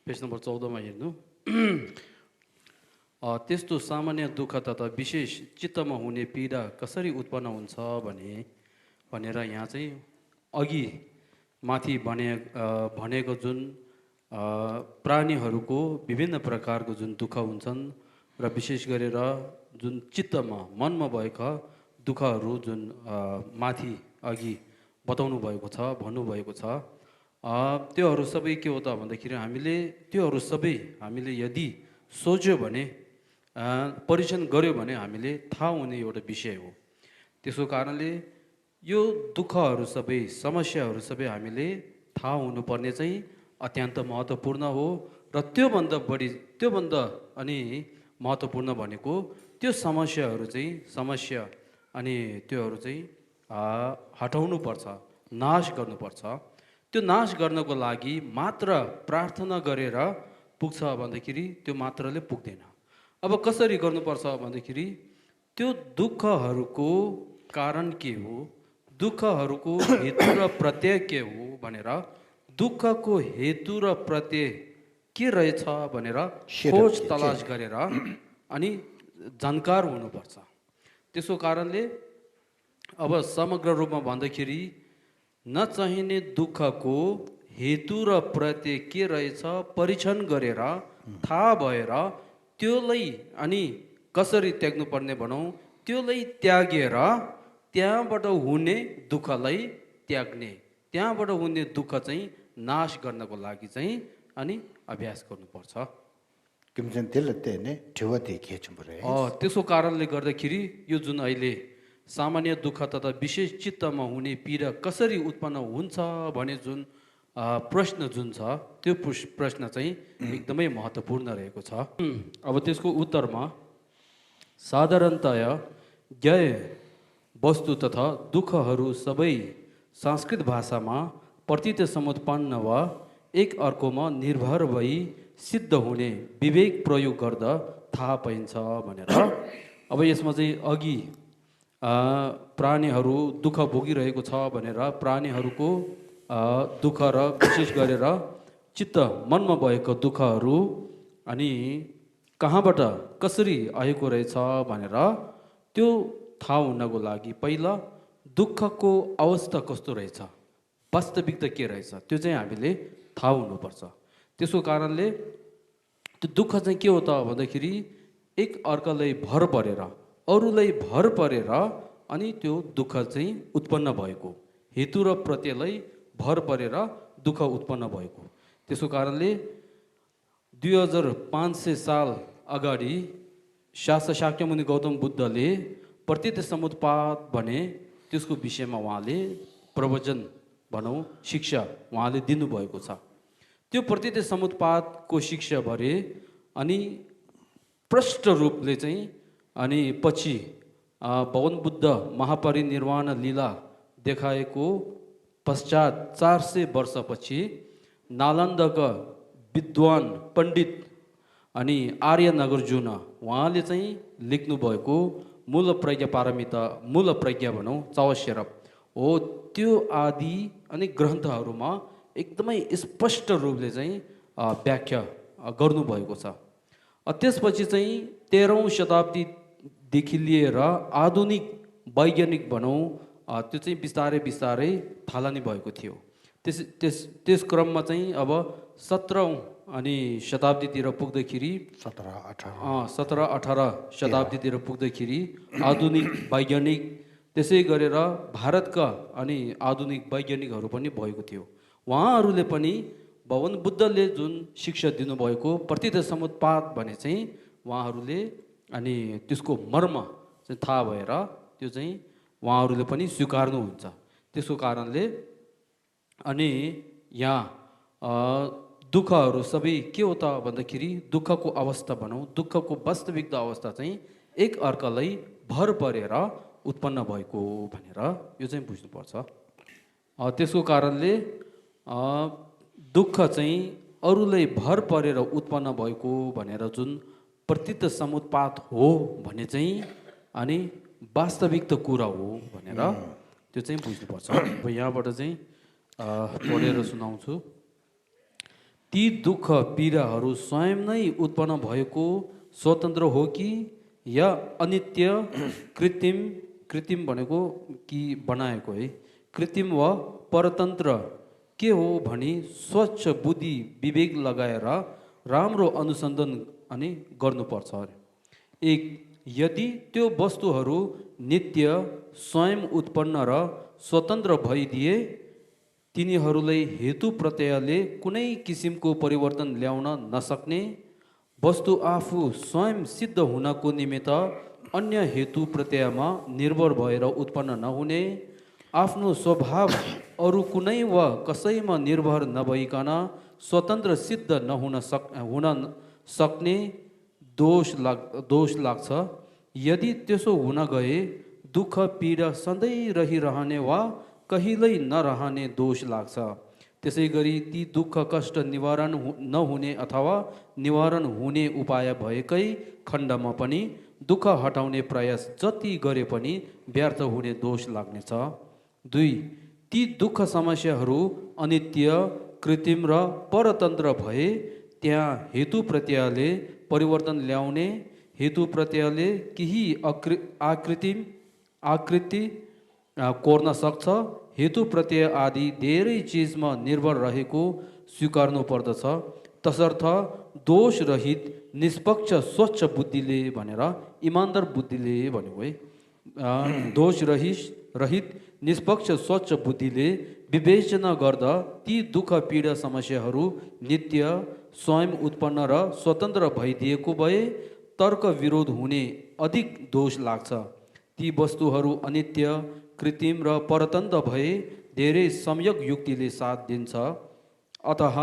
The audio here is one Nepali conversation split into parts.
पेज नम्बर 14 मा हेर्नु। त्यस्तो सामान्य दुःख तथा विशेष चित्तमा हुने पीडा कसरी उत्पन्न हुन्छ भनेर यहाँ चाहिँ अघि माथि भनेको जुन प्राणीहरूको विभिन्न प्रकारको जुन दुःख हुन्छन् र विशेष गरेर जुन चित्तमा मनमा भएका दुःखहरू जुन माथि अघि बताउनु भएको छ, भन्नुभएको छ, त्योहरू सबै के हो त भन्दाखेरि त्योहरू सबै हामीले यदि सोच्यो भने, परीक्षण गर्यो भने हामीले थाहा हुने एउटा विषय हो। त्यसको कारणले यो दुःखहरू सबै, समस्याहरू सबै हामीले थाहा हुनुपर्ने चाहिँ अत्यन्त महत्त्वपूर्ण हो। र त्योभन्दा अनि महत्त्वपूर्ण भनेको त्यो समस्याहरू अनि त्योहरू चाहिँ हटाउनुपर्छ, नाश गर्नुपर्छ। त्यो नाश गर्नको लागि मात्र प्रार्थना गरेर पुग्छ भन्दाखेरि त्यो मात्रले पुग्दैन। अब कसरी गर्नुपर्छ भन्दाखेरि त्यो दुःखहरूको कारण के हो, दुःखहरूको हेतु र प्रत्यय के हो भनेर, दुःखको हेतु र प्रत्यय के रहेछ भनेर खोज तलास गरेर अनि जानकार हुनुपर्छ। त्यसको कारणले अब समग्र रूपमा भन्दाखेरि नचाहिने दुःखको हेतु र प्रत्यय के रहेछ परीक्षण गरेर थाहा भएर त्योलाई अनि कसरी त्याग्नुपर्ने भनौँ, त्योलाई त्यागेर त्यहाँबाट हुने दुःखलाई त्याग्ने, त्यहाँबाट हुने दुःख चाहिँ नाश गर्नको लागि चाहिँ अनि अभ्यास गर्नुपर्छ। त्यसको कारणले गर्दाखेरि यो जुन अहिले सामान्य दुःख तथा विशेष चित्तमा हुने पीडा कसरी उत्पन्न हुन्छ भने जुन प्रश्न जुन छ, त्यो प्रश्न चाहिँ एकदमै महत्त्वपूर्ण रहेको छ। अब त्यसको उत्तरमा साधारणतया ज्ञेय वस्तु तथा दुःखहरू सबै संस्कृत भाषामा प्रतीत समुत्पन्न वा एक अर्कोमा निर्भर भई सिद्ध हुने विवेक प्रयोग गर्दा थाहा पाइन्छ भनेर। अब यसमा चाहिँ अघि प्राणीहरू दुःख भोगिरहेको छ भनेर प्राणीहरूको दुःख र विशेष गरेर चित्त मनमा भएको दुःखहरू अनि कहाँबाट कसरी आएको रहेछ भनेर त्यो थाहा हुनको लागि पहिला दुःखको अवस्था कस्तो रहेछ, वास्तविकता के रहेछ, त्यो चाहिँ हामीले थाहा हुनुपर्छ। त्यसको कारणले त्यो दुःख चाहिँ के हो त भन्दाखेरि एक अर्कालाई भर परेर, अरूलाई भर परेर अनि त्यो दुःख चाहिँ उत्पन्न भएको, हेतु र प्रत्ययलाई भर परेर दुःख उत्पन्न भएको। त्यसको कारणले 2500 साल अगाडि शाक्यमुनि गौतम बुद्धले प्रतीत समुत्पाद भने त्यसको विषयमा उहाँले प्रवचन भनौँ, शिक्षा उहाँले दिनुभएको छ। त्यो प्रतीत समुत्पादको शिक्षा भरे अनि प्रष्ट रूपले चाहिँ अनि पछि भगवान बुद्ध महापरिनिर्वाण लीला देखाएको पश्चात 400 वर्षपछि नालन्दाका विद्वान पण्डित अनि आर्य नागार्जुन उहाँले चाहिँ लेख्नुभएको मूल प्रज्ञा पारमिता, मूल प्रज्ञा भनौँ, चौस्यर हो। त्यो आदि अनि ग्रन्थहरूमा एकदमै स्पष्ट रूपले चाहिँ व्याख्या गर्नुभएको छ। त्यसपछि चाहिँ 13औं शताब्दीदेखि लिएर आधुनिक वैज्ञानिक भनौँ, त्यो चाहिँ बिस्तारै बिस्तारै थालनी भएको थियो। त्यस क्रममा चाहिँ अब 17औं अनि शताब्दीतिर पुग्दाखेरि 17-18 शताब्दीतिर पुग्दाखेरि आधुनिक वैज्ञानिक, त्यसै गरेर भारतका अनि आधुनिक वैज्ञानिकहरू पनि भएको थियो। उहाँहरूले पनि भगवान बुद्धले जुन शिक्षा दिनुभएको प्रतीत समुत्पाद भने चाहिँ उहाँहरूले अनि त्यसको मर्म चाहिँ थाहा भएर त्यो चाहिँ उहाँहरूले पनि स्वीकार्नुहुन्छ। त्यसको कारणले अनि यहाँ दुःखहरू सबै के हो त भन्दाखेरि दुःखको अवस्था भनौँ, दुःखको वास्तविकता अवस्था चाहिँ एक अर्कालाई भर परेर उत्पन्न भएको भनेर यो चाहिँ बुझ्नुपर्छ। त्यसको कारणले दुःख चाहिँ अरूलाई भर परेर उत्पन्न भएको भनेर जुन प्रतीत समुत्पाद हो भने चाहिँ अनि वास्तविकता कुरा हो भनेर त्यो चाहिँ बुझ्नुपर्छ। अब यहाँबाट चाहिँ पढेर सुनाउँछु। ती दुःख पीडाहरू स्वयं नै उत्पन्न भएको स्वतन्त्र हो कि या अनित्य कृत्रिम कृत्रिम भनेको कि बनाएको है कृत्रिम वा परतन्त्र के हो भनी स्वच्छ बुद्धि विवेक लगाएर राम्रो अनुसन्धान अनि गर्नुपर्छ अरे। एक, यदि त्यो वस्तुहरू नित्य स्वयं उत्पन्न र स्वतन्त्र भइदिए तिनीहरूलाई हेतु प्रत्ययले कुनै किसिमको परिवर्तन ल्याउन नसक्ने, वस्तु आफू स्वयं सिद्ध हुनको निमित्त अन्य हेतु प्रत्ययमा निर्भर भएर उत्पन्न नहुने, आफ्नो स्वभाव अरू कुनै वा कसैमा निर्भर नभइकन स्वतन्त्र सिद्ध हुन सक्ने दोष लाग्छ। यदि त्यसो हुन गए दुःख पीडा सधैँ रहिरहने वा कहिल्यै नरहने दोष लाग्छ। त्यसै गरी ती दुःख कष्ट निवारण नहुने अथवा निवारण हुने उपाय भएकै खण्डमा पनि दुःख हटाउने प्रयास जति गरे पनि व्यर्थ हुने दोष लाग्नेछ। दुई, ती दुःख समस्याहरू अनित्य कृत्रिम र परतन्त्र भए त्यहाँ हेतु प्रत्ययले परिवर्तन ल्याउने, हेतु प्रत्ययले केही आकृति कोर्न सक्छ, हेतु प्रत्यय आदि धेरै चिजमा निर्भर रहेको स्वीकार्नु पर्दछ। तसर्थ दोष रहित निष्पक्ष स्वच्छ बुद्धिले भनेर इमान्दार बुद्धिले भनेको है, दोष रहित निष्पक्ष स्वच्छ बुद्धिले विवेचना गर्दा ती दुःख पीडा समस्याहरू नित्य स्वयं उत्पन्न र स्वतन्त्र भइदिएको भए तर्क विरोध हुने अधिक दोष लाग्छ। ती वस्तुहरू अनित्य कृत्रिम र परतन्त्र भए धेरै सम्यक युक्तिले साथ दिन्छ। अतः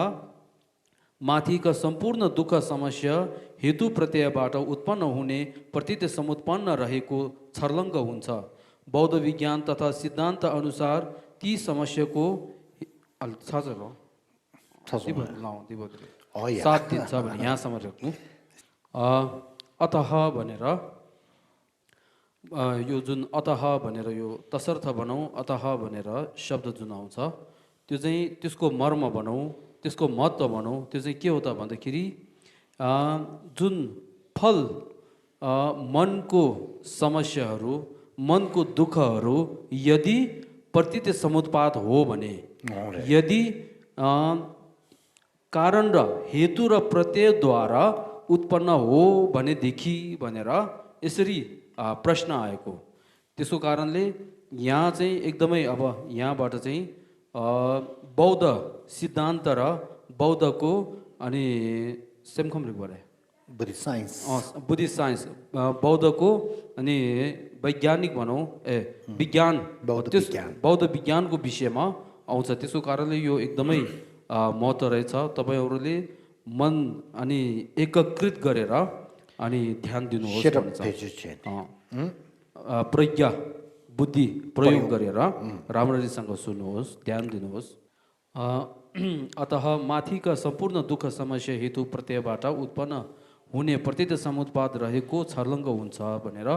माथिका सम्पूर्ण दुःख समस्या हेतु प्रत्ययबाट उत्पन्न हुने प्रतीत समुत्पन्न रहेको छर्लङ्ग हुन्छ। बौद्ध विज्ञान तथा सिद्धान्त अनुसार ती समस्याको साथ दिन्छ भने यहाँसम्म राख्नु। अतः भनेर यो जुन अतः भनेर यो तसर्थ भनौँ, अतः भनेर शब्द जुन आउँछ त्यो चाहिँ त्यसको मर्म भनौँ, त्यसको महत्त्व भनौँ, त्यो चाहिँ के हो त भन्दाखेरि जुन फल मनको समस्याहरू, मनको दुःखहरू यदि प्रतीत समुत्पाद हो भने, यदि कारण र हेतु र प्रत्ययद्वारा उत्पन्न हो भनेदेखि भनेर यसरी प्रश्न आएको। त्यसको कारणले यहाँ चाहिँ एकदमै अब यहाँबाट चाहिँ बौद्ध सिद्धान्त र बौद्धको अनि बुद्धिस्ट साइन्स बौद्धको अनि वैज्ञानिक भनौँ विज्ञान बौद्ध विज्ञानको विषयमा आउँछ। त्यसको कारणले यो एकदमै महत्त्व रहेछ। तपाईँहरूले मन अनि एकीकृत गरेर अनि ध्यान दिनुहोस्, प्रज्ञा बुद्धि प्रयोग गरेर राम्ररीसँग सुन्नुहोस्, ध्यान दिनुहोस्। अतः माथिका सम्पूर्ण दुःख समस्या हेतु प्रत्ययबाट उत्पन्न हुने प्रतीत समुत्पाद रहेको छर्लङ्ग हुन्छ भनेर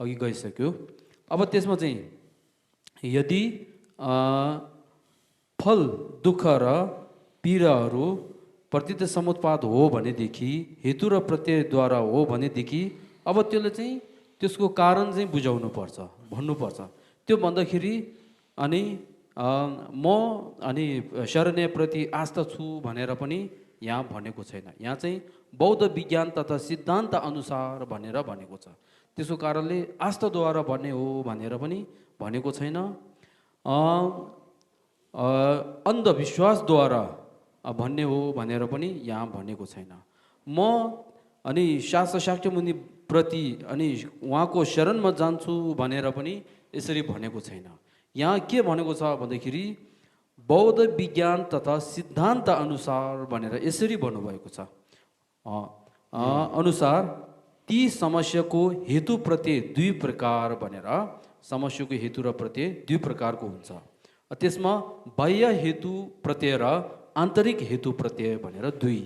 अघि गइसक्यो। अब त्यसमा चाहिँ यदि फल दुःख र पीडाहरू प्रतीत समुत्पाद हो भनेदेखि, हेतु र प्रत्ययद्वारा हो भनेदेखि अब त्यसले चाहिँ त्यसको कारण चाहिँ बुझाउनु पर्छ, भन्नुपर्छ। त्यो भन्दाखेरि अनि म अनि शरणप्रति आस्था छु भनेर पनि यहाँ भनेको छैन। यहाँ चाहिँ बौद्ध विज्ञान तथा सिद्धान्त अनुसार भनेर भनेको छ। त्यसको कारणले आस्थाद्वारा भन्ने हो भनेर पनि भनेको छैन। अन्धविश्वासद्वारा भन्ने हो भनेर पनि यहाँ भनेको छैन। म अनि शास्त्र शाक्य मुनि प्रति अनि उहाँको शरणमा जान्छु भनेर पनि यसरी भनेको छैन। यहाँ के भनेको छ भन्दाखेरि बौद्ध विज्ञान तथा सिद्धान्त अनुसार भनेर यसरी भन्नुभएको छ। अनुसार ती समस्याको हेतु प्रत्यय दुई प्रकार भनेर, समस्याको हेतु र प्रत्यय दुई प्रकारको हुन्छ। त्यसमा बाह्य हेतु प्रत्यय र आन्तरिक हेतु प्रत्यय भनेर दुई।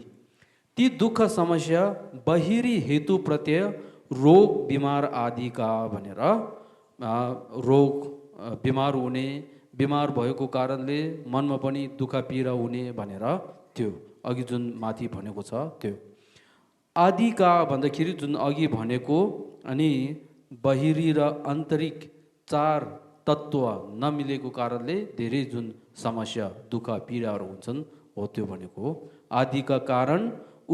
ती दुःख समस्या बाहिरी हेतु प्रत्यय रोग बिमार आदिका भनेर, रोग बिमार हुने, बिमार भएको कारणले मनमा पनि दुःख पीडा हुने भनेर त्यो अघि जुन माथि भनेको छ त्यो आदिका भन्दाखेरि जुन अघि भनेको अनि बाहिरी र आन्तरिक चार तत्त्व नमिलेको कारणले धेरै जुन समस्या दुःख पीडाहरू हुन्छन् हो त्यो भनेको हो। आदिका कारण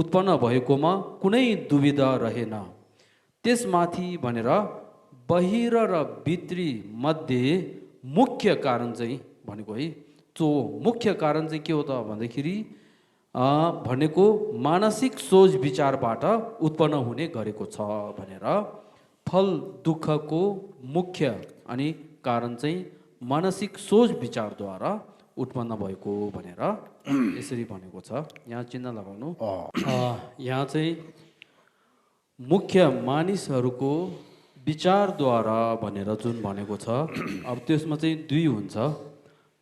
उत्पन्न भएकोमा कुनै दुविधा रहेन। त्यसमाथि भनेर बाहिर र भित्री मध्ये मुख्य कारण चाहिँ भनेको है जो मुख्य कारण चाहिँ के हो त भन्दाखेरि भनेको मानसिक सोच विचारबाट उत्पन्न हुने गरेको छ भनेर फल दुःखको मुख्य अनि कारण चाहिँ मानसिक सोच विचारद्वारा उत्पन्न भएको भनेर यसरी भनेको छ। यहाँ चिन्ह लगाउनु यहाँ चाहिँ मुख्य मानिसहरूको विचारद्वारा भनेर जुन भनेको छ अब त्यसमा चाहिँ दुई हुन्छ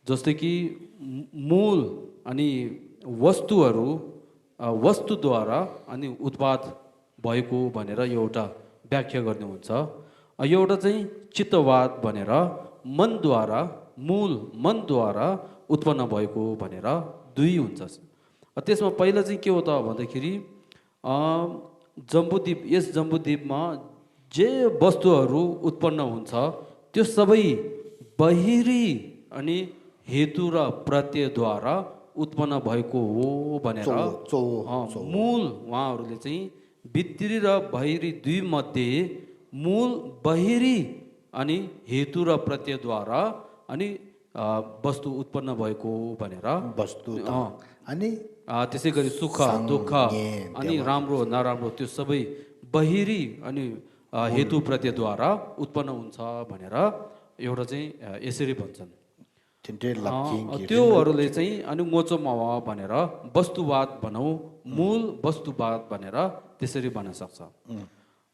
जस्तै कि मूल अनि वस्तुहरू वस्तुद्वारा अनि उत्पाद भएको भनेर एउटा व्याख्या गर्नुहुन्छ। एउटा चाहिँ चित्तवाद भनेर मनद्वारा मूल मनद्वारा उत्पन्न भएको भनेर दुई हुन्छ। त्यसमा पहिला चाहिँ के हो त भन्दाखेरि जम्बूद्वीप यस जम्बूद्वीपमा जे वस्तुहरू उत्पन्न हुन्छ त्यो सबै बाहिरी अनि हेतु र प्रत्ययद्वारा उत्पन्न भएको हो भनेर मूल उहाँहरूले चाहिँ भित्री र बाहिरी दुई मध्ये मूल बाहिरी अनि हेतु र प्रत्ययद्वारा अनि वस्तु उत्पन्न भएको भनेर वस्तु अनि त्यसै गरी सुख दुःख अनि राम्रो नराम्रो त्यो सबै बाहिरी अनि हेतु प्रत्ययद्वारा उत्पन्न हुन्छ भनेर एउटा चाहिँ यसरी भन्छन्। त्योहरूले चाहिँ अनि मोचो मावा भनेर वस्तुवाद भनौँ मूल वस्तुवाद भनेर त्यसरी भन्न सक्छ।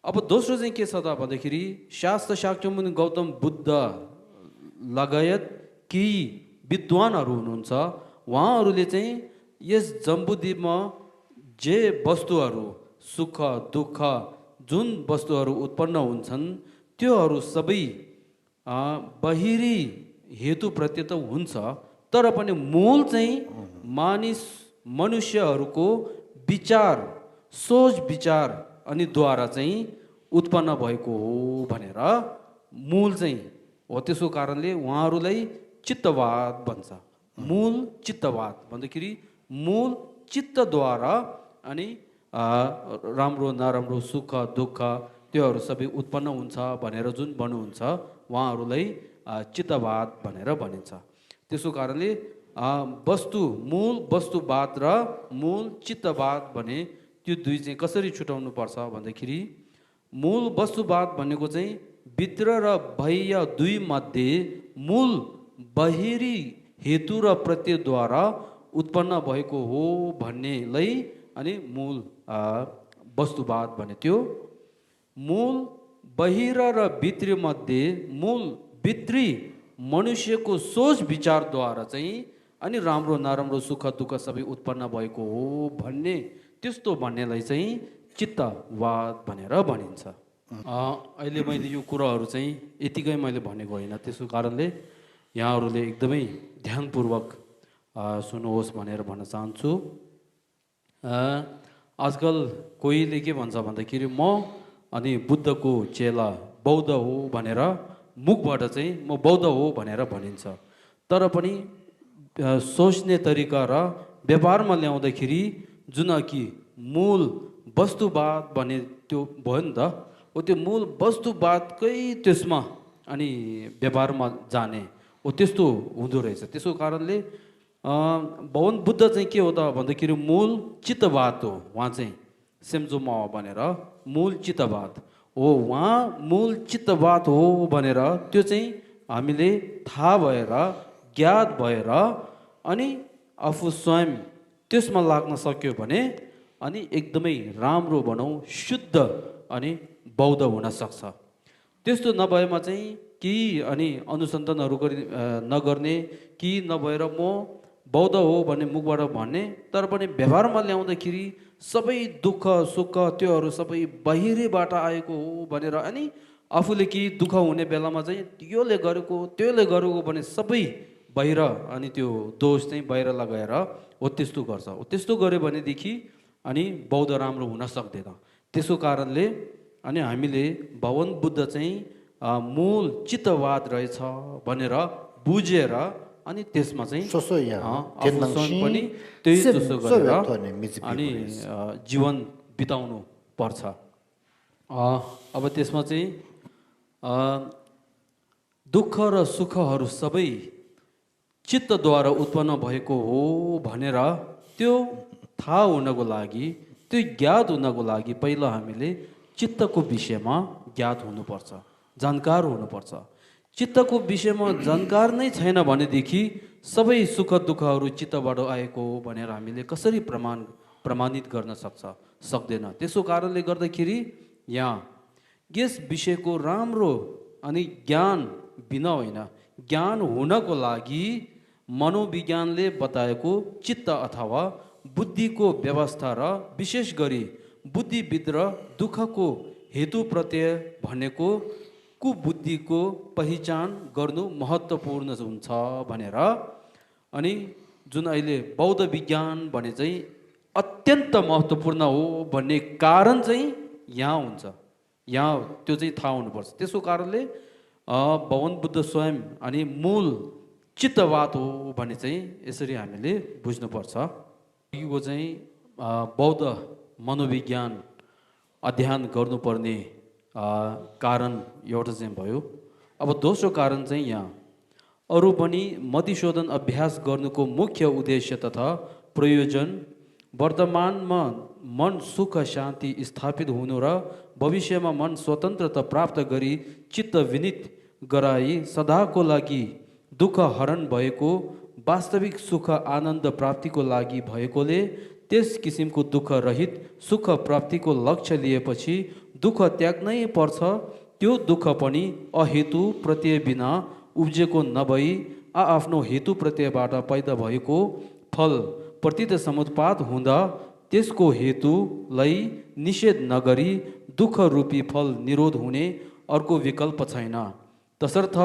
अब दोस्रो चाहिँ के छ त भन्दाखेरि शास्त्र शाक्यमुनि गौतम बुद्ध लगायत केही विद्वानहरू हुनुहुन्छ उहाँहरूले चाहिँ यस जम्बूद्वीपमा जे वस्तुहरू सुख दुःख जुन वस्तुहरू उत्पन्न हुन्छन् त्योहरू सबै बाहिरी हेतु प्रत्यय त हुन्छ तर पनि मूल चाहिँ मनुष्यहरूको विचार सोच विचार अनि द्वारा चाहिँ उत्पन्न भएको हो भनेर मूल चाहिँ हो। त्यसको कारणले उहाँहरूलाई चित्तवाद भन्छ। मूल चित्तवाद भन्दाखेरि मूल चित्तद्वारा अनि राम्रो नराम्रो सुख दुःख त्योहरू सबै उत्पन्न हुन्छ भनेर जुन भन्नुहुन्छ उहाँहरूलाई चित्तवाद भनेर भनिन्छ। त्यसको कारणले वस्तु मूल वस्तुवाद र मूल चित्तवाद भने त्यो दुई चाहिँ कसरी छुटाउनु पर्छ भन्दाखेरि मूल वस्तुवाद भनेको चाहिँ भित्र र बाह्य दुई मध्ये मूल बाहिरी हेतु र प्रत्ययद्वारा उत्पन्न भएको हो भन्नेलाई अनि मूल वस्तुवाद भने त्यो मूल बाहिर र भित्री मध्ये मूल भित्री मनुष्यको सोच विचारद्वारा चाहिँ अनि राम्रो नराम्रो सुख दुःख सबै उत्पन्न भएको हो भन्ने त्यस्तो भन्नेलाई चाहिँ चित्तवाद भनेर भनिन्छ। अहिले मैले यो कुराहरू चाहिँ यतिकै मैले भनेको होइन त्यसको कारणले यहाँहरूले एकदमै ध्यानपूर्वक सुन्नुहोस् भनेर भन्न चाहन्छु। आजकल कोहीले के भन्छ भन्दाखेरि म अनि बुद्धको चेला बौद्ध हो भनेर मुखबाट चाहिँ म बौद्ध हो भनेर भनिन्छ तर पनि सोच्ने तरिका र व्यवहारमा ल्याउँदाखेरि जुन कि मूल वस्तुवाद भन्ने त्यो भयो नि त हो त्यो मूल वस्तुवादकै त्यसमा अनि व्यवहारमा जाने हो त्यस्तो हुँदो रहेछ। त्यसको कारणले भगवान बुद्ध चाहिँ के हो त भन्दाखेरि मूल चित्तवाद हो। उहाँ चाहिँ सेम्जो मावा भनेर मूल चित्तवाद हो। उहाँ मूल चित्तवाद हो भनेर त्यो चाहिँ हामीले थाहा भएर ज्ञात भएर अनि आफू स्वयं त्यसमा लाग्न सक्यो भने अनि एकदमै राम्रो भनौँ शुद्ध अनि बौद्ध हुन सक्छ। त्यस्तो नभएमा चाहिँ केही अनि अनुसन्धानहरू नगर्ने कि नभएर म बौद्ध हो भन्ने मुखबाट भन्ने तर पनि व्यवहारमा ल्याउँदाखेरि सबै दुःख सुख त्योहरू सबै बाहिरबाट आएको हो भनेर अनि आफूले केही दुःख हुने बेलामा चाहिँ योले गरेको त्योले गरेको भने सबै बाहिर अनि त्यो दोष चाहिँ बाहिर लगाएर हो त्यस्तो गर्छ। हो त्यस्तो गर्यो भनेदेखि अनि बौद्ध राम्रो हुन सक्दैन। त्यसको कारणले अनि हामीले भगवान बुद्ध चाहिँ मूल चित्तवाद रहेछ भनेर बुझेर अनि त्यसमा चाहिँ 所以呀， आफू 天能 स्वयं पनि 星 त्यही 是 जसो 最 गरेर 为托你米兹比 अनि 布雷。 जीवन बिताउनु पर्छ। अब त्यसमा चाहिँ दुःख र सुखहरू सबै चित्तद्वारा उत्पन्न भएको हो भनेर त्यो थाहा हुनको लागि, त्यो ज्ञात हुनको लागि पहिला हामीले चित्तको विषयमा ज्ञात हुनुपर्छ, जानकार हुनुपर्छ। चित्तको विषयमा जानकार नै छैन भनेदेखि सबै सुख दुःखहरू चित्तबाट आएको हो भनेर हामीले कसरी प्रमाणित गर्न सक्दैन। त्यसो कारणले गर्दाखेरि यहाँ यस विषयको राम्रो अनि ज्ञान बिना होइन, ज्ञान हुनको लागि मनोविज्ञानले बताएको चित्त अथवा बुद्धिको व्यवस्था र विशेष गरी बुद्धिविद र दुःखको हेतु प्रत्यय भनेको कुबुद्धिको पहिचान गर्नु महत्त्वपूर्ण हुन्छ भनेर अनि जुन अहिले बौद्ध विज्ञान भने चाहिँ अत्यन्त महत्त्वपूर्ण हो भन्ने कारण चाहिँ यहाँ हुन्छ। यहाँ त्यो चाहिँ थाहा हुनुपर्छ। त्यसको कारणले भगवान बुद्ध स्वयं अनि मूल चित्तवाद हो भने चाहिँ यसरी हामीले बुझ्नुपर्छ। यो चाहिँ बौद्ध मनोविज्ञान अध्ययन गर्नुपर्ने कारण एउटा चाहिँ भयो। अब दोस्रो कारण चाहिँ यहाँ अरू पनि मतिशोधन अभ्यास गर्नुको मुख्य उद्देश्य तथा प्रयोजन वर्तमानमा मन सुख शान्ति स्थापित हुनु र भविष्यमा मन स्वतन्त्रता प्राप्त गरी चित्त विनित गराई सदाको लागि दुःख हरण भएको वास्तविक सुख आनन्द प्राप्तिको लागि भएकोले त्यस किसिमको दुःख रहित सुख प्राप्तिको लक्ष्य लिएपछि दुःख त्याग्नै पर्छ। त्यो दुःख पनि अहेतु प्रत्यय बिना उब्जेको नभई आफ्नो हेतु प्रत्ययबाट पैदा भएको फल प्रतीत समुत्पाद हुँदा त्यसको हेतुलाई निषेध नगरी दुःख रूपी फल निरोध हुने अर्को विकल्प छैन। तसर्थ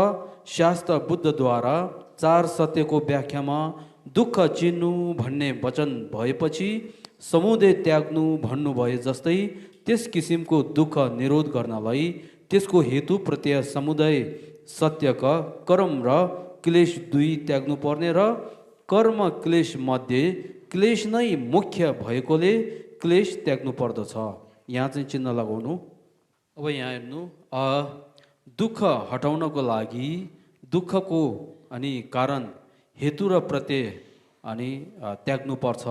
शास्त्र बुद्धद्वारा चार सत्यको व्याख्यामा दुःख चिन्नु भन्ने वचन भएपछि समुदय त्याग्नु भन्नुभए जस्तै त्यस किसिमको दुःख निरोध गर्नलाई त्यसको हेतु प्रत्यय समुदाय सत्यका कर्म र क्लेश दुई त्याग्नु पर्ने र कर्म क्लेश मध्ये क्लेश नै मुख्य भएकोले क्लेश त्याग्नु पर्दछ। यहाँ चाहिँ चिन्ह लगाउनु। अब यहाँ हेर्नु, दुःख हटाउनको लागि दुःखको अनि कारण हेतु र प्रत्यय अनि त्याग्नु पर्छ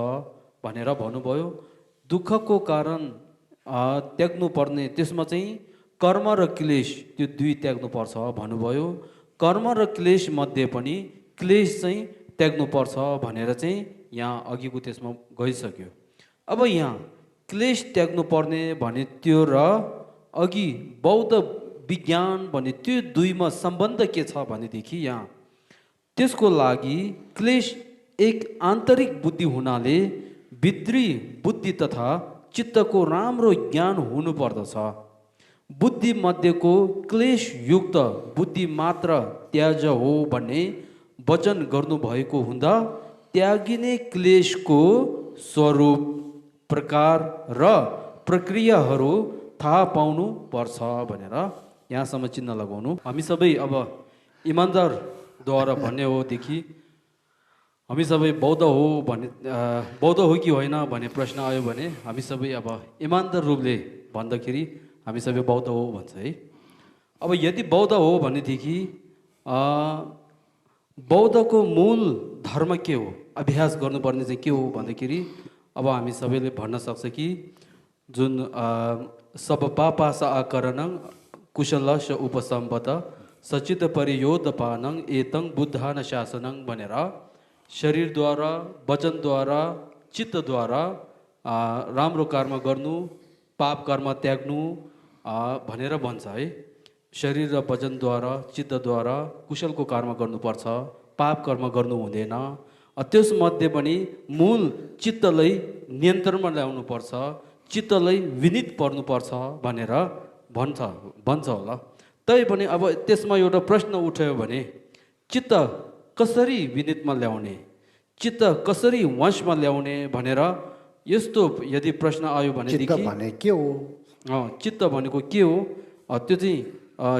भनेर भन्नुभयो। दुःखको कारण त्याग्नु पर्ने त्यसमा चाहिँ कर्म र क्लेश त्यो दुई त्याग्नु पर्छ भन्नुभयो। कर्म र क्लेश मध्ये पनि क्लेश चाहिँ त्याग्नु पर्छ भनेर चाहिँ यहाँ अघिको त्यसमा गइसक्यो। अब यहाँ क्लेश त्याग्नु पर्ने भने त्यो र अघि बौद्ध विज्ञान भने त्यो दुईमा सम्बन्ध के छ भनेदेखि यहाँ त्यसको लागि क्लेश एक आन्तरिक बुद्धि हुनाले भित्री बुद्धि तथा चित्तको राम्रो ज्ञान हुनुपर्दछ। बुद्धि मध्येको क्लेश युक्त बुद्धि मात्र त्याज हो भन्ने वचन गर्नुभएको हुँदा त्यागिने क्लेशको स्वरूप प्रकार र प्रक्रियाहरू थाहा पाउनु पर्छ भनेर यहाँसम्म चिन्ह लगाउनु। हामी सबै अब इमान्दारद्वारा भन्ने होदेखि हामी सबै बौद्ध हो भने बौद्ध हो कि होइन भन्ने प्रश्न आयो भने हामी सबै अब इमान्दार रूपले भन्दाखेरि हामी सबै बौद्ध हो भन्छ है। अब यदि बौद्ध हो भनेदेखि बौद्धको मूल धर्म के हो, अभ्यास गर्नुपर्ने चाहिँ के हो भन्दाखेरि अब हामी सबैले भन्न सक्छ कि जुन सब पापास आकरणं कुशलश उपसम्पद सचित परियोधपानं एतं बुद्धान शासनं भनेर शरीरद्वारा वचनद्वारा चित्तद्वारा राम्रो कर्म गर्नु पाप कर्म त्याग्नु भनेर भन्छ है। शरीर र वचनद्वारा चित्तद्वारा कुशलको कर्म गर्नुपर्छ, पाप कर्म गर्नु हुँदैन। त्यसमध्ये पनि मूल चित्तलाई नियन्त्रणमा ल्याउनुपर्छ, चित्तलाई विनित पर्नुपर्छ भनेर भन्छ होला। तैपनि अब त्यसमा एउटा प्रश्न उठ्यो भने चित्त कसरी विनितमा ल्याउने, चित्त कसरी वशमा ल्याउने भनेर यस्तो यदि प्रश्न आयो चित्त भनेदेखि भने के हो? चित्त भनेको के हो, त्यो चाहिँ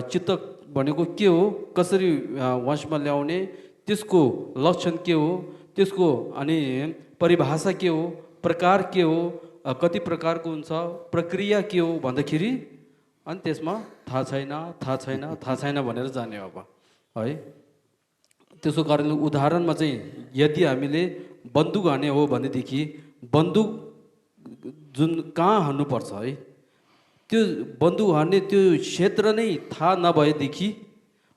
चित्त भनेको के हो, कसरी वशमा ल्याउने, त्यसको लक्षण के हो, त्यसको अनि परिभाषा के हो, प्रकार के हो, कति प्रकारको हुन्छ, प्रक्रिया के हो भन्दाखेरि अनि त्यसमा थाहा छैन थाहा छैन थाहा छैन भनेर जाने अब है। त्यसो कारणले उदाहरणमा चाहिँ यदि हामीले बन्दुक हाने हो भनेदेखि बन्दुक जुन कहाँ हान्नुपर्छ है, त्यो बन्दुक हान्ने त्यो क्षेत्र नै थाहा नभएदेखि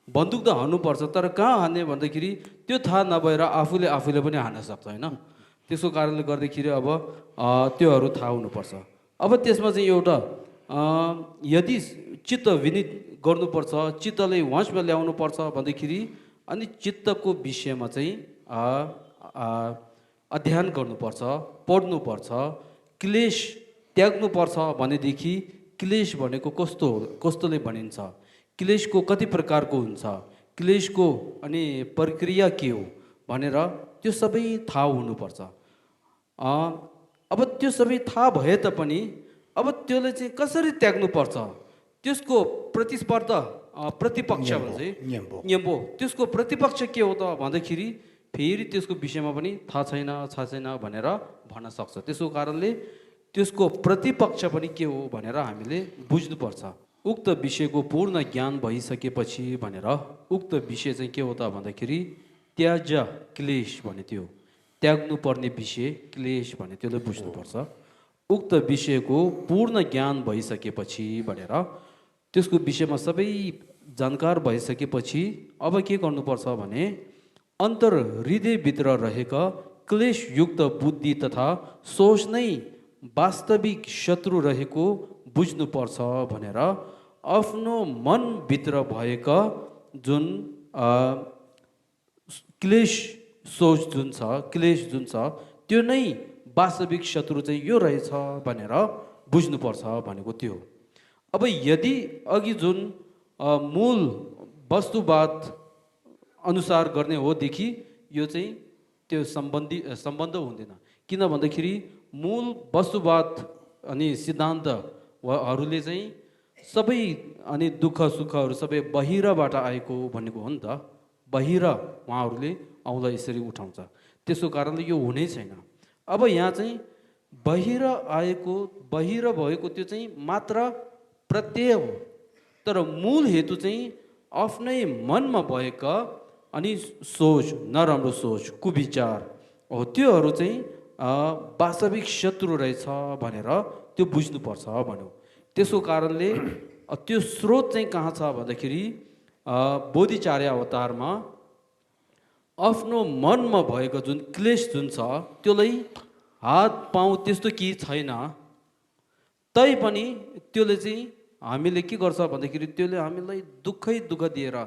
बन्दुक त हान्नुपर्छ, तर कहाँ हान्ने भन्दाखेरि त्यो थाहा नभएर आफूले पनि हान्न सक्छ होइन। त्यसको कारणले गर्दाखेरि अब त्योहरू थाहा हुनुपर्छ। अब त्यसमा चाहिँ एउटा यदि चित्त विनित गर्नुपर्छ, चित्तलाई वशमा ल्याउनुपर्छ भन्दाखेरि अनि चित्तको विषयमा चाहिँ अध्ययन गर्नुपर्छ, पढ्नुपर्छ, क्लेश त्याग्नुपर्छ भनेदेखि क्लेश भनेको कस्तोले भनिन्छ, क्लेशको कति प्रकारको हुन्छ, क्लेशको अनि प्रक्रिया के हो भनेर त्यो सबै थाहा हुनुपर्छ। अब त्यो सबै थाहा भए तापनि अब त्यसले चाहिँ कसरी त्याग्नुपर्छ, त्यसको प्रतिस्पर्धा प्रतिपक्ष भन्छ नियम्बो, त्यसको प्रतिपक्ष के हो त भन्दाखेरि फेरि त्यसको विषयमा पनि थाहा छैन भनेर भन्न सक्छ। त्यसको कारणले त्यसको प्रतिपक्ष पनि के हो भनेर हामीले बुझ्नुपर्छ। उक्त विषयको पूर्ण ज्ञान भइसकेपछि भनेर उक्त विषय चाहिँ के हो त भन्दाखेरि त्याज क्लेश भने त्यो त्याग्नुपर्ने विषय क्लेश भने त्यसले बुझ्नुपर्छ। उक्त विषयको पूर्ण ज्ञान भइसकेपछि भनेर त्यसको विषयमा सबै जानकार भइसकेपछि अब के गर्नुपर्छ भने अन्तर हृदयभित्र रहेका क्लेशयुक्त बुद्धि तथा सोच नै वास्तविक शत्रु रहेको बुझ्नुपर्छ भनेर आफ्नो मनभित्र भएका जुन क्लेश सोच जुन छ, क्लेश जुन छ, त्यो नै वास्तविक शत्रु चाहिँ यो रहेछ भनेर बुझ्नुपर्छ भनेको त्यो। अब यदि अघि जुन मूल वस्तुवाद अनुसार गर्ने होदेखि यो चाहिँ त्यो सम्बन्ध हुँदैन। किन भन्दाखेरि मूल वस्तुवाद अनि सिद्धान्तहरूले चाहिँ सबै अनि दुःख सुखहरू सबै बाहिरबाट आएको भनेको हो नि त, बाहिर उहाँहरूले आउँदा यसरी उठाउँछ। त्यसको कारणले यो हुनै छैन। अब यहाँ चाहिँ बाहिर आएको बाहिर भएको त्यो चाहिँ मात्र प्रत्यय हो, तर मूल हेतु चाहिँ आफ्नै मनमा भएका अनि सोच, नराम्रो सोच, कुविचार हो, त्योहरू चाहिँ वास्तविक शत्रु रहेछ भनेर त्यो बुझ्नुपर्छ भन्यो। त्यसको कारणले त्यो स्रोत चाहिँ कहाँ छ भन्दाखेरि बोधिचार्य अवतारमा आफ्नो मनमा भएको जुन क्लेश जुन छ त्यसलाई हात पाउँ त्यस्तो केही छैन, तैपनि त्यसले चाहिँ हामीले के गर्छ भन्दाखेरि त्यसले हामीलाई दुःख दिएर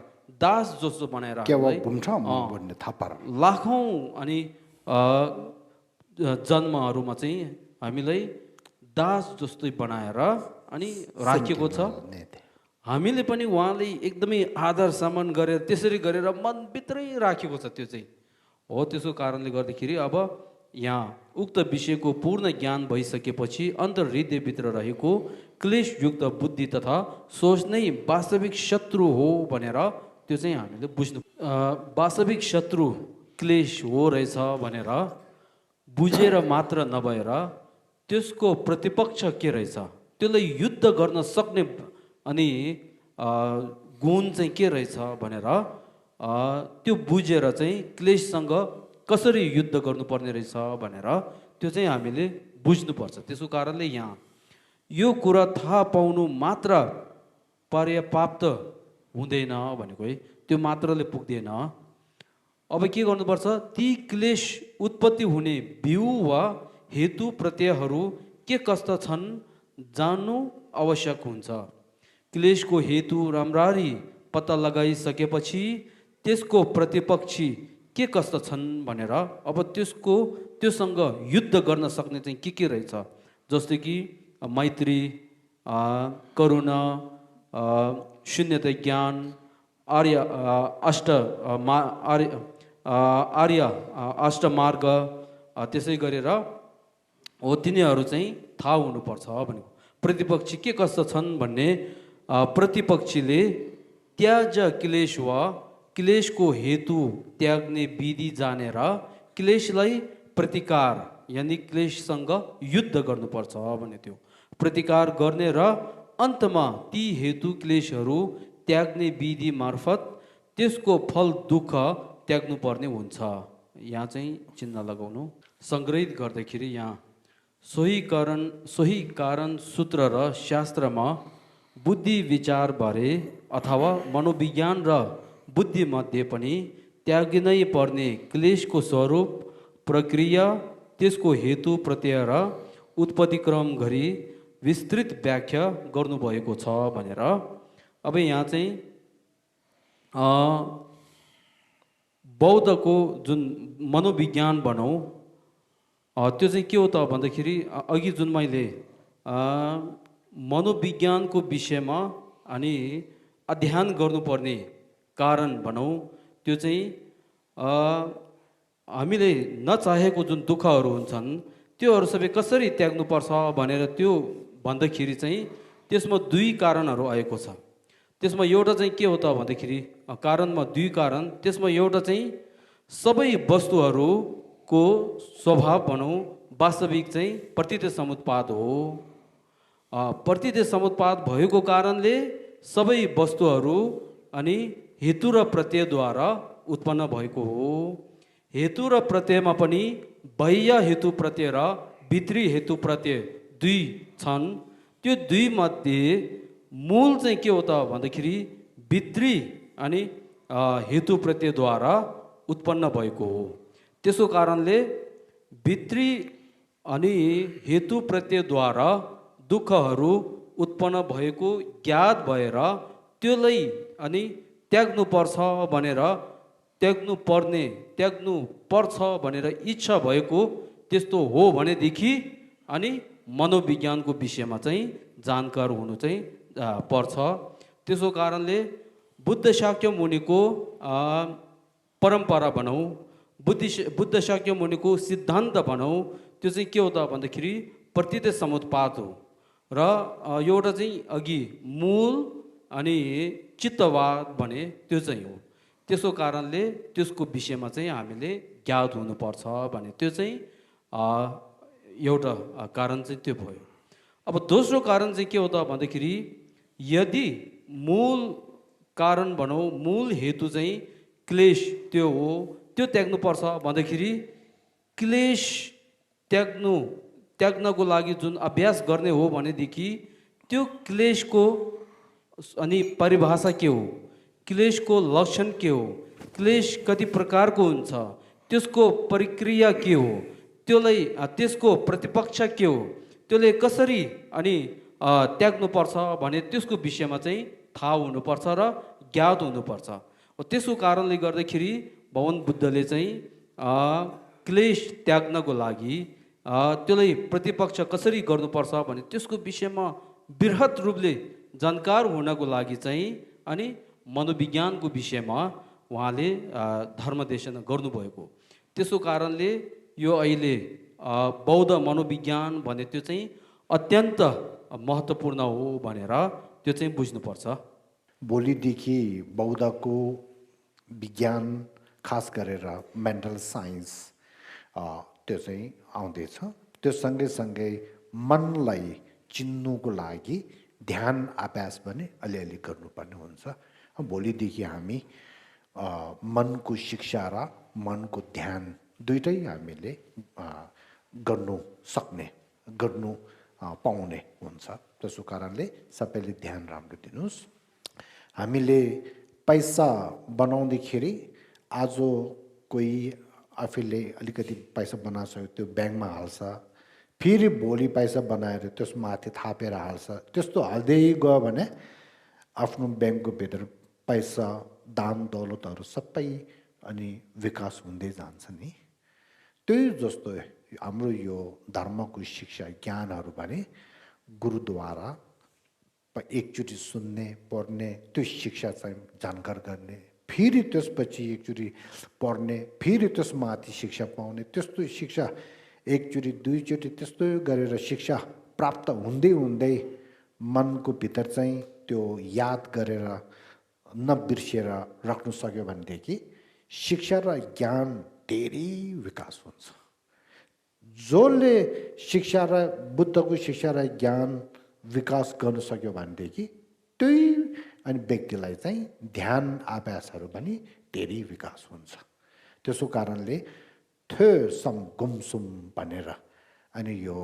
दास जस्तो बनाएर लाखौँ अनि जन्महरूमा चाहिँ हामीलाई दास जस्तै बनाएर अनि राखेको छ। हामीले पनि उहाँले एकदमै आदर सम्मान गरेर त्यसरी गरेर मनभित्रै राखेको छ त्यो चाहिँ हो। त्यसको कारणले गर्दाखेरि अब यहाँ उक्त विषयको पूर्ण ज्ञान भइसकेपछि अन्तर हृदयभित्र रहेको क्लेशयुक्त बुद्धि तथा सोच नै वास्तविक शत्रु हो भनेर त्यो चाहिँ हामीले बुझ्नु। वास्तविक शत्रु क्लेश हो रहेछ भनेर बुझेर मात्र नभएर त्यसको प्रतिपक्ष के रहेछ, त्यसलाई युद्ध गर्न सक्ने अनि गुण चाहिँ के रहेछ भनेर त्यो बुझेर चाहिँ क्लेशसँग कसरी युद्ध गर्नुपर्ने रहेछ भनेर त्यो चाहिँ हामीले बुझ्नुपर्छ। त्यसको कारणले यहाँ यो कुरा थाहा पाउनु मात्र पर्याप्त हुँदैन भनेको है, त्यो मात्रले पुग्दैन। अब के गर्नुपर्छ, ती क्लेश उत्पत्ति हुने बिउ वा हेतु प्रत्ययहरू के कस्ता छन् जान्नु आवश्यक हुन्छ। क्लेशको हेतु राम्ररी पत्ता लगाइसकेपछि त्यसको प्रतिपक्षी के कस्ता छन् भनेर अब त्योसँग युद्ध गर्न सक्ने चाहिँ के रहेछ, जस्तै कि मैत्री, करुणा, शून्यता ज्ञान, आर्य अष्टमार्ग त्यसै गरेर हो तिनीहरू चाहिँ थाहा हुनुपर्छ भनेको। प्रतिपक्षी के कस्ता छन् भन्ने प्रतिपक्षीले त्याज क्लेश वा क्लेशको हेतु त्याग्ने विधि जानेर क्लेशलाई प्रतिकार यानि क्लेशसँग युद्ध गर्नुपर्छ भने त्यो प्रतिकार गर्ने र अन्तमा ती हेतु क्लेशहरू त्याग्ने विधि मार्फत त्यसको फल दुःख त्याग्नुपर्ने हुन्छ। यहाँ चाहिँ चिन्ह लगाउनु। सङ्ग्रहित गर्दाखेरि यहाँ सोही कारण सूत्र र शास्त्रमा बुद्धि विचारबारे अथवा मनोविज्ञान र बुद्धिमध्ये पनि त्यागिनै पर्ने क्लेशको स्वरूप प्रक्रिया त्यसको हेतु प्रत्यय र उत्पत्ति क्रम गरी विस्तृत व्याख्या गर्नुभएको छ भनेर। अब यहाँ चाहिँ बौद्धको जुन मनोविज्ञान भनौँ त्यो चाहिँ के हो त भन्दाखेरि अघि जुन मैले मनोविज्ञानको विषयमा अनि अध्ययन गर्नुपर्ने कारण भनौँ त्यो चाहिँ हामीले नचाहेको जुन दुःखहरू हुन्छन् त्योहरू सबै कसरी त्याग्नुपर्छ भनेर त्यो भन्दाखेरि चाहिँ त्यसमा दुई कारणहरू आएको छ। त्यसमा एउटा चाहिँ के हो त भन्दाखेरि कारणमा दुई कारण। त्यसमा एउटा चाहिँ सबै वस्तुहरूको स्वभाव भनौँ वास्तविक चाहिँ प्रतीत समुत्पाद हो। प्रतीत समुत्पाद भएको कारणले सबै वस्तुहरू अनि हेतु र प्रत्ययद्वारा उत्पन्न भएको हो। हेतु र प्रत्ययमा पनि बाह्य हेतु प्रत्यय र भित्री हेतु प्रत्यय दुई छन्। त्यो दुई मध्ये मूल चाहिँ के हो त भन्दाखेरि भित्री अनि हेतु प्रत्ययद्वारा उत्पन्न भएको हो। त्यसो कारणले भित्री अनि हेतु प्रत्ययद्वारा दुःखहरू उत्पन्न भएको ज्ञात भएर त्यसलाई अनि त्याग्नुपर्छ भनेर त्याग्नु पर्छ भनेर इच्छा भएको त्यस्तो हो भनेदेखि अनि मनोविज्ञानको विषयमा चाहिँ जानकार हुनु चाहिँ पर्छ। त्यसो कारणले बुद्ध शाक्य मुनिको परम्परा भनौँ बुद्ध शाक्य मुनिको सिद्धान्त भनौँ त्यो चाहिँ के हो त भन्दाखेरि प्रतीत समुत्पाद हो र एउटा चाहिँ अघि मूल अनि चित्तवाद भने त्यो चाहिँ हो। त्यसो कारणले त्यसको विषयमा चाहिँ हामीले ज्ञात हुनुपर्छ भने त्यो चाहिँ एउटा कारण चाहिँ त्यो भयो। अब दोस्रो कारण चाहिँ के हो त भन्दाखेरि यदि मूल कारण भनौँ मूल हेतु चाहिँ क्लेश त्यो हो त्यो त्याग्नुपर्छ भन्दाखेरि क्लेश त्याग्नको लागि जुन अभ्यास गर्ने हो भनेदेखि त्यो क्लेशको अनि परिभाषा के हो, क्लेशको लक्षण के हो, क्लेश कति प्रकारको हुन्छ, त्यसको प्रक्रिया के हो, त्यसको प्रतिपक्ष के हो, त्यसले कसरी अनि त्याग्नुपर्छ भने त्यसको विषयमा चाहिँ थाहा हुनुपर्छ र ज्ञात हुनुपर्छ। त्यसको कारणले गर्दाखेरि भगवान बुद्धले चाहिँ क्लेश त्याग्नको लागि त्यसलाई प्रतिपक्ष कसरी गर्नुपर्छ भने त्यसको विषयमा बृहत रूपले जानकार हुनको लागि चाहिँ अनि मनोविज्ञानको विषयमा उहाँले धर्मदेशना गर्नुभएको। त्यसो कारणले यो अहिले बौद्ध मनोविज्ञान भने त्यो चाहिँ अत्यन्त महत्त्वपूर्ण हो भनेर त्यो चाहिँ बुझ्नुपर्छ। भोलिदेखि बौद्धको विज्ञान खास गरेर मेन्टल साइन्स त्यो चाहिँ आउँदैछ। त्यो सँगै मनलाई चिन्नुको लागि ध्यान अभ्यास पनि अलिअलि गर्नुपर्ने हुन्छ। भोलिदेखि हामी मनको शिक्षा र मनको ध्यान दुइटै हामीले गर्नु पाउने हुन्छ। त्यसो कारणले सबैले ध्यान राम्रो दिनुहोस्। हामीले पैसा बनाउँदाखेरि आज कोही आफूले अलिकति पैसा बनाएको त्यो ब्याङ्कमा हाल्छ, फेरि भोलि पैसा बनाएर त्यसमाथि थापेर हाल्छ। त्यस्तो हाल्दै गयो भने आफ्नो ब्याङ्कको भित्र पैसा दान दौलतहरू सबै अनि विकास हुँदै जान्छ नि। त्यही जस्तो हाम्रो यो धर्मको शिक्षा ज्ञानहरू भने गुरुद्वारा एकचोटि सुन्ने पढ्ने त्यो शिक्षा चाहिँ जानकार गर्ने फेरि त्यसपछि एकचोटि पढ्ने फेरि त्यसमाथि शिक्षा पाउने त्यस्तो शिक्षा एकचोटि दुईचोटि त्यस्तो गरेर शिक्षा प्राप्त हुँदै हुँदै मनको भित्र चाहिँ त्यो याद गरेर नबिर्सेर राख्नु सक्यो भनेदेखि शिक्षा र ज्ञान धेरै विकास हुन्छ जसले शिक्षा र बुद्धको शिक्षा र ज्ञान विकास गर्न सक्यो भनेदेखि त्यही अनि व्यक्तिलाई चाहिँ ध्यान अभ्यासहरू पनि धेरै विकास हुन्छ त्यसो कारणले थो सम गुमसुम भनेर अनि यो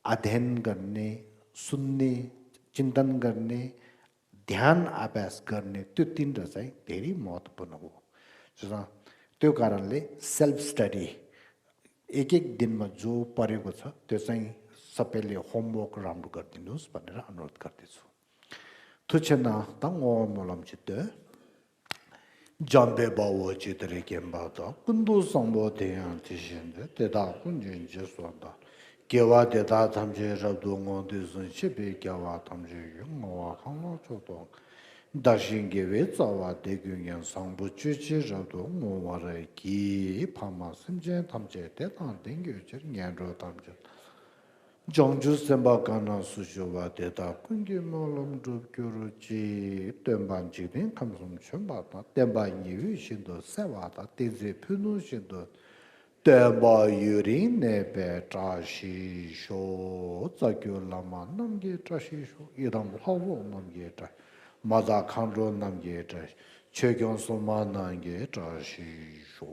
अध्ययन गर्ने सुन्ने चिन्तन गर्ने ध्यान अभ्यास गर्ने त्यो तीनटा चाहिँ धेरै महत्त्वपूर्ण हो त्यो कारणले सेल्फ स्टडी एक एक दिनमा जो परेको छ त्यो चाहिँ सबैले होमवर्क राम्रो गरिदिनुहोस् भनेर अनुरोध गर्दैछु तुछना तङ मोलम चित्ते जम्बे बाwo चित्रे केम्बाता कुन्दु सम्बो देयान तिसिन्द तेदा कुन्जिन जेसोदा केवा देदा थामजे रबदो ngoदिसन छिबे केवा थामजे युङवा खानो चोतो दाशिंगेवे चावा देगुयन सांबु चुचि रबदो ngoवारे कि फामा सिमजे थामजे तेदा देंगे चे narrow थामजे 정주 sembakan나 수조와 대다 kungi molom drup gyuruji tenban jidin kamsum chumba tenban yiwi shindo sewada tenze punu shindo tenba yuri nebe trashi sho zakyo lama namge trashi sho idam hawo namge trashi maza khandro namge trashi chegyon soma namge trashi sho